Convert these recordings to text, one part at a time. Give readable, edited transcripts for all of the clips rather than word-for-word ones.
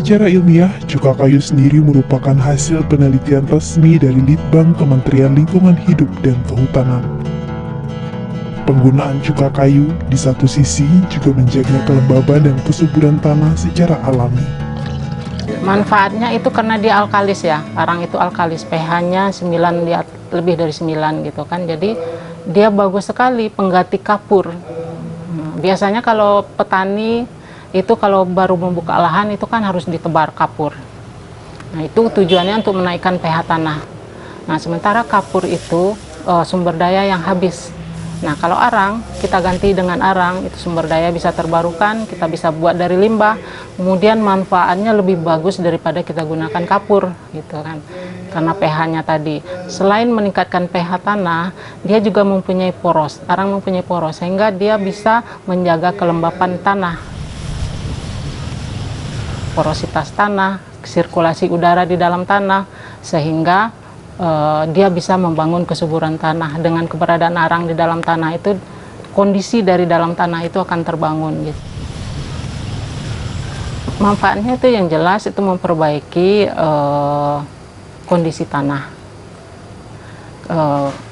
Secara ilmiah, cuka kayu sendiri merupakan hasil penelitian resmi dari Litbang Kementerian Lingkungan Hidup dan Kehutanan. Penggunaan cuka kayu di satu sisi juga menjaga kelembaban dan kesuburan tanah secara alami. Manfaatnya itu karena dia alkalis ya, arang itu alkalis, pH-nya 9, lebih dari 9 gitu kan, jadi dia bagus sekali pengganti kapur. Biasanya kalau petani itu kalau baru membuka lahan itu kan harus ditebar kapur. Nah itu tujuannya untuk menaikkan pH tanah. Nah sementara kapur itu sumber daya yang habis. Nah kalau arang, kita ganti dengan arang, itu sumber daya bisa terbarukan, kita bisa buat dari limbah, kemudian manfaatnya lebih bagus daripada kita gunakan kapur gitu kan. Karena pH-nya tadi, selain meningkatkan pH tanah, dia juga mempunyai poros, arang mempunyai poros, sehingga dia bisa menjaga kelembapan tanah, porositas tanah, sirkulasi udara di dalam tanah, sehingga dia bisa membangun kesuburan tanah. Dengan keberadaan arang di dalam tanah itu, kondisi dari dalam tanah itu akan terbangun gitu. Manfaatnya itu yang jelas itu memperbaiki kondisi tanah.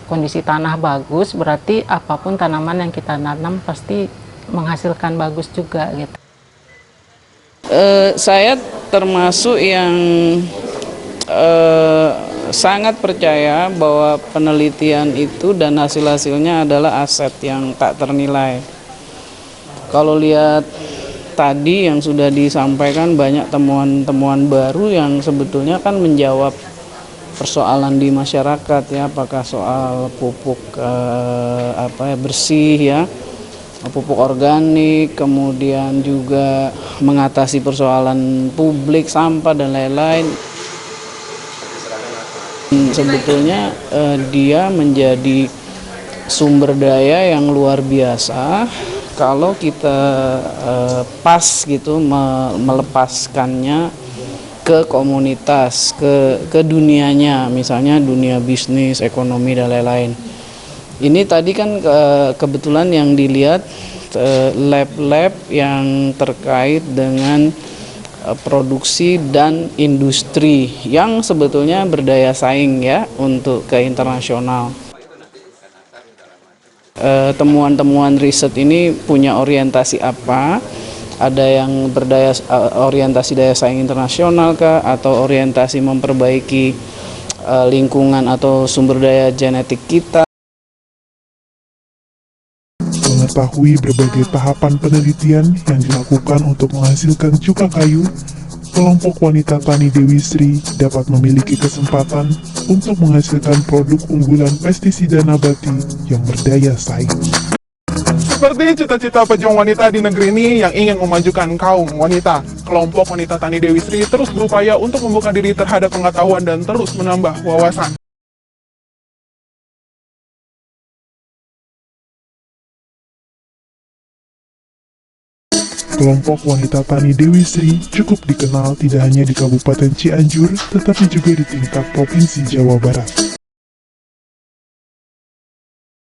Kondisi tanah bagus berarti apapun tanaman yang kita tanam pasti menghasilkan bagus juga gitu. Saya termasuk yang sangat percaya bahwa penelitian itu dan hasil-hasilnya adalah aset yang tak ternilai. Kalau lihat tadi yang sudah disampaikan, banyak temuan-temuan baru yang sebetulnya kan menjawab persoalan di masyarakat ya, apakah soal pupuk bersih ya, pupuk organik, kemudian juga mengatasi persoalan publik, sampah dan lain-lain. Sebetulnya dia menjadi sumber daya yang luar biasa kalau kita pas gitu melepaskannya ke komunitas, ke dunianya, misalnya dunia bisnis, ekonomi dan lain-lain. Ini tadi kan kebetulan yang dilihat lab-lab yang terkait dengan produksi dan industri yang sebetulnya berdaya saing ya untuk ke internasional. Temuan-temuan riset ini punya orientasi apa? Ada yang orientasi daya saing internasional kah, atau orientasi memperbaiki lingkungan atau sumber daya genetik kita? Mengetahui berbagai tahapan penelitian yang dilakukan untuk menghasilkan cuka kayu, kelompok wanita tani Dewi Sri dapat memiliki kesempatan untuk menghasilkan produk unggulan pestisida nabati yang berdaya saing. Seperti cita-cita pejuang wanita di negeri ini yang ingin memajukan kaum wanita, kelompok wanita tani Dewi Sri terus berupaya untuk membuka diri terhadap pengetahuan dan terus menambah wawasan. Kelompok wanita tani Dewi Sri cukup dikenal tidak hanya di Kabupaten Cianjur, tetapi juga di tingkat Provinsi Jawa Barat.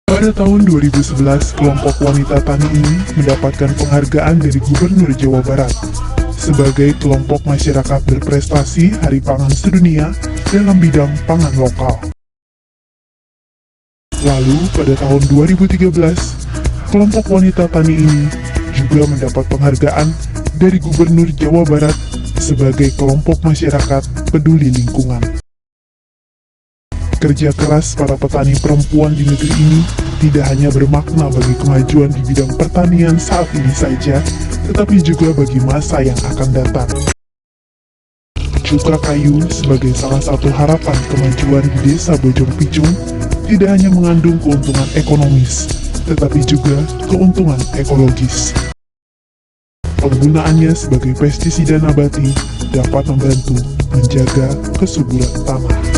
Pada tahun 2011, kelompok wanita tani ini mendapatkan penghargaan dari Gubernur Jawa Barat sebagai kelompok masyarakat berprestasi Hari Pangan Sedunia dalam bidang pangan lokal. Lalu, pada tahun 2013, kelompok wanita tani ini juga mendapat penghargaan dari Gubernur Jawa Barat sebagai kelompok masyarakat peduli lingkungan. Kerja keras para petani perempuan di negeri ini tidak hanya bermakna bagi kemajuan di bidang pertanian saat ini saja, tetapi juga bagi masa yang akan datang. Cuka kayu sebagai salah satu harapan kemajuan di Desa Bojong Picung tidak hanya mengandung keuntungan ekonomis, tetapi juga keuntungan ekologis. Penggunaannya sebagai pestisida nabati dapat membantu menjaga kesuburan tanah.